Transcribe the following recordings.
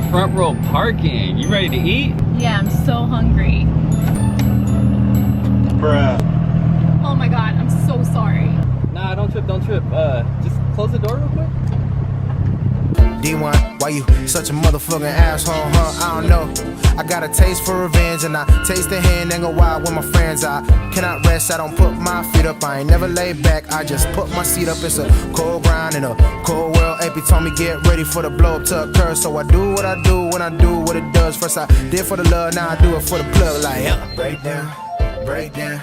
got front row parking. You ready to eat? Yeah, I'm so hungry. Bruh. Oh my god, I'm so sorry. Nah, don't trip, don't trip. Just close the door real quick. D1, why you such a motherfucking asshole, huh? I don't know. I got a taste for revenge and I taste the hand and go wild with my friends. I cannot rest, I don't put my feet up. I ain't never laid back, I just put my seat up. It's a cold grind in a cold world. AP told me get ready for the blow up to occur. So I do what I do when I do what it does. First I did for the love, now I do it for the plug. Like, break down, break down.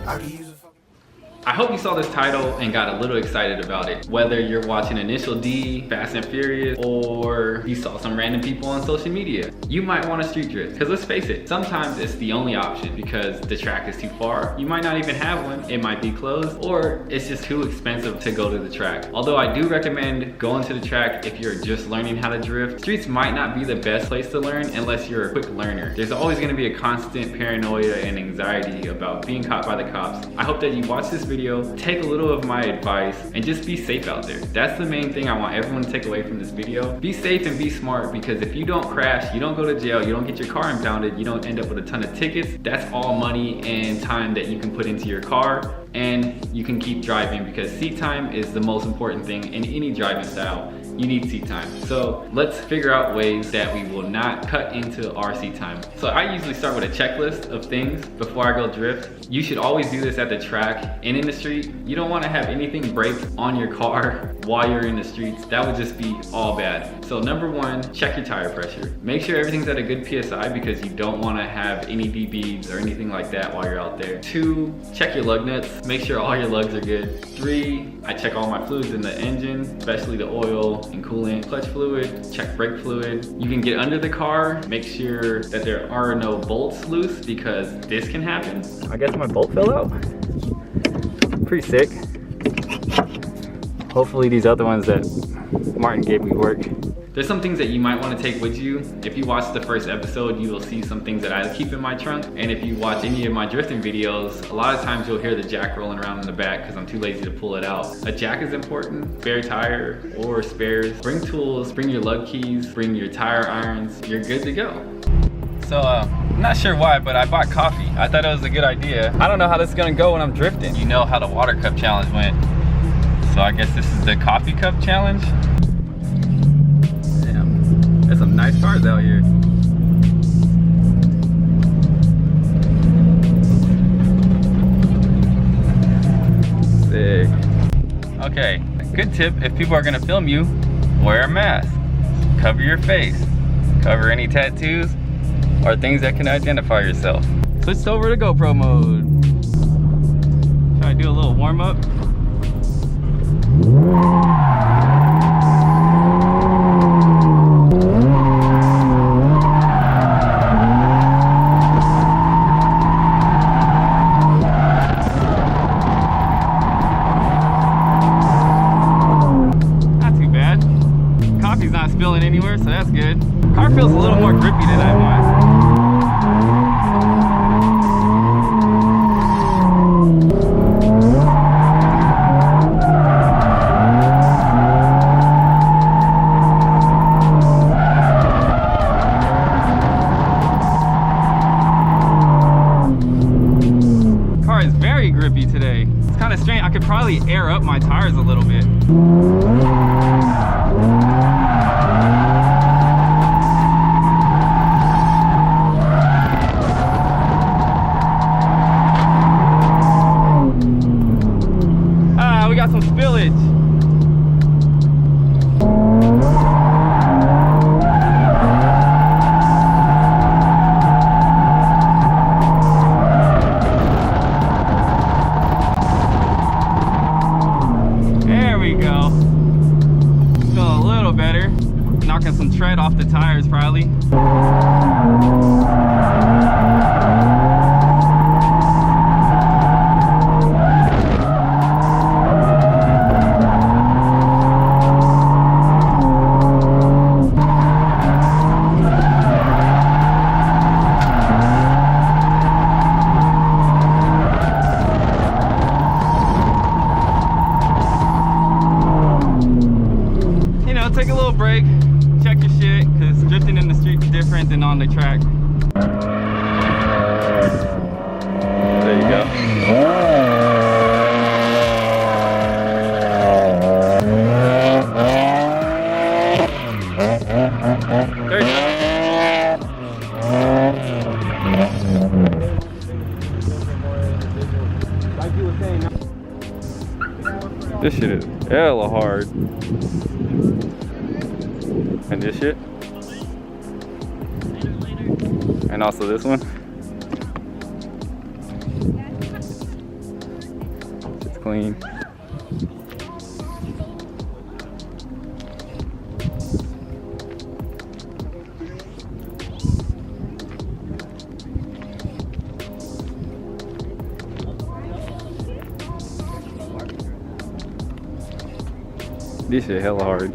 I can use it. I hope you saw this title and got a little excited about it. Whether you're watching Initial D, Fast and Furious, or you saw some random people on social media, you might want to street drift. Because let's face it, sometimes it's the only option because the track is too far. You might not even have one, it might be closed, or it's just too expensive to go to the track. Although I do recommend going to the track if you're just learning how to drift. Streets might not be the best place to learn unless you're a quick learner. There's always going to be a constant paranoia and anxiety about being caught by the cops. I hope that you watch this video, take a little of my advice, and just be safe out there. That's the main thing I want everyone to take away from this video. Be safe and be smart, because if you don't crash, you don't go to jail, you don't get your car impounded, you don't end up with a ton of tickets. That's all money and time that you can put into your car, and you can keep driving, because seat time is the most important thing in any driving style. You need seat time. So let's figure out ways that we will not cut into our seat time. So I usually start with a checklist of things before I go drift. You should always do this at the track and in the street. You don't want to have anything break on your car while you're in the streets. That would just be all bad. So number one, check your tire pressure. Make sure everything's at a good PSI, because you don't want to have any DBs or anything like that while you're out there. 2, check your lug nuts. Make sure all your lugs are good. 3, I check all my fluids in the engine, especially the oil and coolant. Clutch fluid, check brake fluid. You can get under the car, make sure that there are no bolts loose, because this can happen. I guess my bolt fell out. Pretty sick. Hopefully these other ones that Martin gave me work. There's some things that you might want to take with you. If you watch the first episode, you will see some things that I keep in my trunk. And if you watch any of my drifting videos, a lot of times you'll hear the jack rolling around in the back because I'm too lazy to pull it out. A jack is important, spare tire or spares. Bring tools, bring your lug keys, bring your tire irons. You're good to go. So I'm not sure why, but I bought coffee. I thought it was a good idea. I don't know how this is gonna go when I'm drifting. You know how the water cup challenge went. So I guess this is the coffee cup challenge. There's some nice cars out here. Sick. Okay, good tip, if people are gonna film you, wear a mask. Cover your face. Cover any tattoos or things that can identify yourself. Switched over to GoPro mode. Try to do a little warm up. Not spilling anywhere, so that's good. Car feels a little more grippy than I want. Car is very grippy today. It's kind of strange. I could probably air up my tires a little bit. We got some spillage. There we go. Feel a little better. Knocking some tread off the tires probably. Take a little break, check your shit, because drifting in drifting on the track. There you go. There you go. This shit is hella hard. And this shit. And also this one. It's clean. This shit hella hard.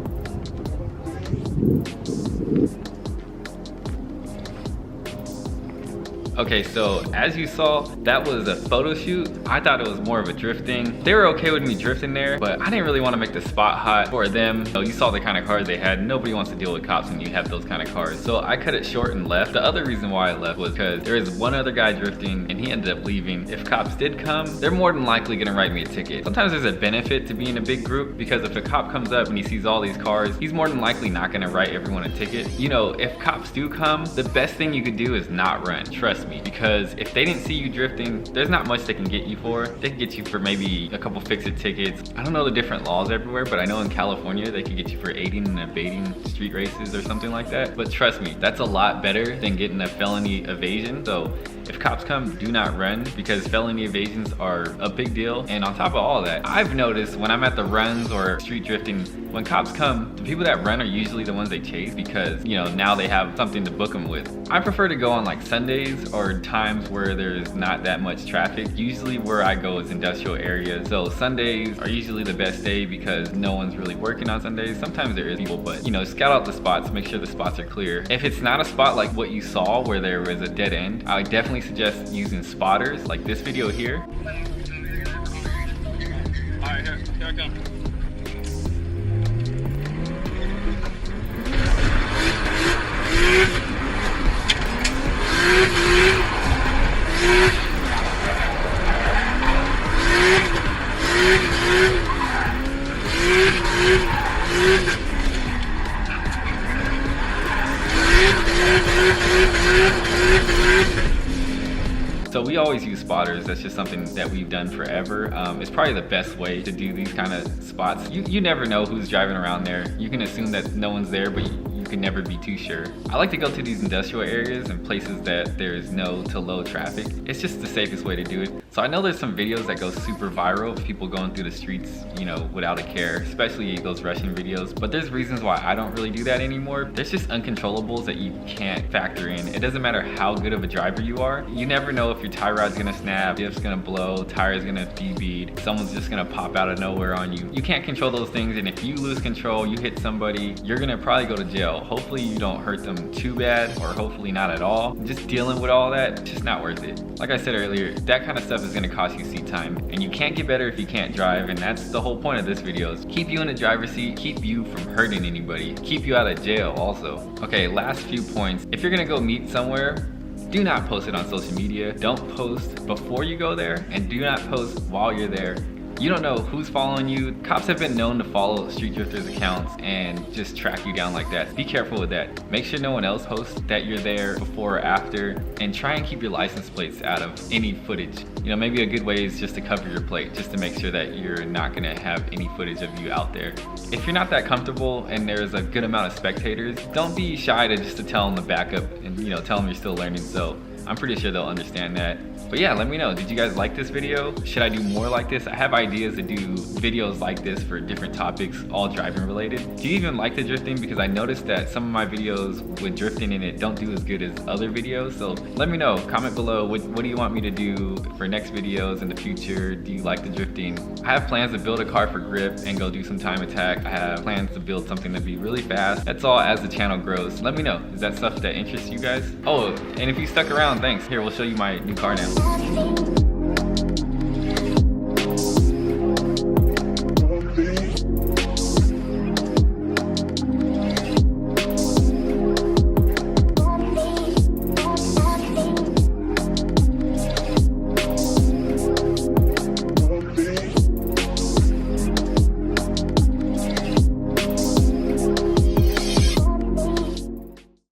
Okay, so as you saw, that was a photo shoot. I thought it was more of a drifting. They were okay with me drifting there, but I didn't really want to make the spot hot for them. So you saw the kind of cars they had. Nobody wants to deal with cops when you have those kind of cars. So I cut it short and left. The other reason why I left was because there is one other guy drifting and he ended up leaving. If cops did come, they're more than likely gonna write me a ticket. Sometimes there's a benefit to being a big group because if a cop comes up and he sees all these cars, he's more than likely not gonna write everyone a ticket. You know, if cops do come, the best thing you could do is not run, trust me, because if they didn't see you drifting, there's not much they can get you for. They can get you for maybe a couple fix-it tickets. I don't know the different laws everywhere, but I know in California they could get you for aiding and abetting street races or something like that. But trust me, that's a lot better than getting a felony evasion. So if cops come, do not run because felony evasions are a big deal. And on top of all that, I've noticed when I'm at the runs or street drifting, when cops come, the people that run are usually the ones they chase because, you know, now they have something to book them with. I prefer to go on like Sundays or times where there's not that much traffic. Usually where I go is industrial areas. So Sundays are usually the best day because no one's really working on Sundays. Sometimes there is people, but you know, scout out the spots, make sure the spots are clear. If it's not a spot like what you saw where there was a dead end, I would definitely suggest using spotters like this video here. All right, here I come. So we always use spotters. That's just something that we've done forever. It's probably the best way to do these kind of spots. You never know who's driving around there. You can assume that no one's there, but you can never be too sure. I like to go to these industrial areas and places that there's no to low traffic. It's just the safest way to do it. So I know there's some videos that go super viral of people going through the streets, you know, without a care, especially those rushing videos. But there's reasons why I don't really do that anymore. There's just uncontrollables that you can't factor in. It doesn't matter how good of a driver you are. You never know if your tie rod's gonna snap, diff's gonna blow, tire's gonna debead, someone's just gonna pop out of nowhere on you. You can't control those things, and if you lose control, you hit somebody, you're gonna probably go to jail. Hopefully you don't hurt them too bad, or hopefully not at all. Just dealing with all that, just not worth it. Like I said earlier, that kind of stuff is gonna cost you seat time, and you can't get better if you can't drive, and that's the whole point of this video, is keep you in the driver's seat, keep you from hurting anybody, keep you out of jail also. Okay, last few points. If you're gonna go meet somewhere, do not post it on social media. Don't post before you go there, and do not post while you're there. You don't know who's following you. Cops have been known to follow street drifters accounts and just track you down like that. Be careful with that. Make sure no one else posts that you're there before or after, and try and keep your license plates out of any footage. You know, maybe a good way is just to cover your plate, just to make sure that you're not gonna have any footage of you out there. If you're not that comfortable and there's a good amount of spectators, don't be shy to just to tell them the backup and, you know, tell them you're still learning. So I'm pretty sure they'll understand that. But yeah, let me know. Did you guys like this video? Should I do more like this? I have ideas to do videos like this for different topics, all driving related. Do you even like the drifting? Because I noticed that some of my videos with drifting in it don't do as good as other videos. So let me know. Comment below. What do you want me to do for next videos in the future? Do you like the drifting? I have plans to build a car for grip and go do some time attack. I have plans to build something to be really fast. That's all as the channel grows. Let me know. Is that stuff that interests you guys? Oh, and if you stuck around, thanks. Here, we'll show you my new car now.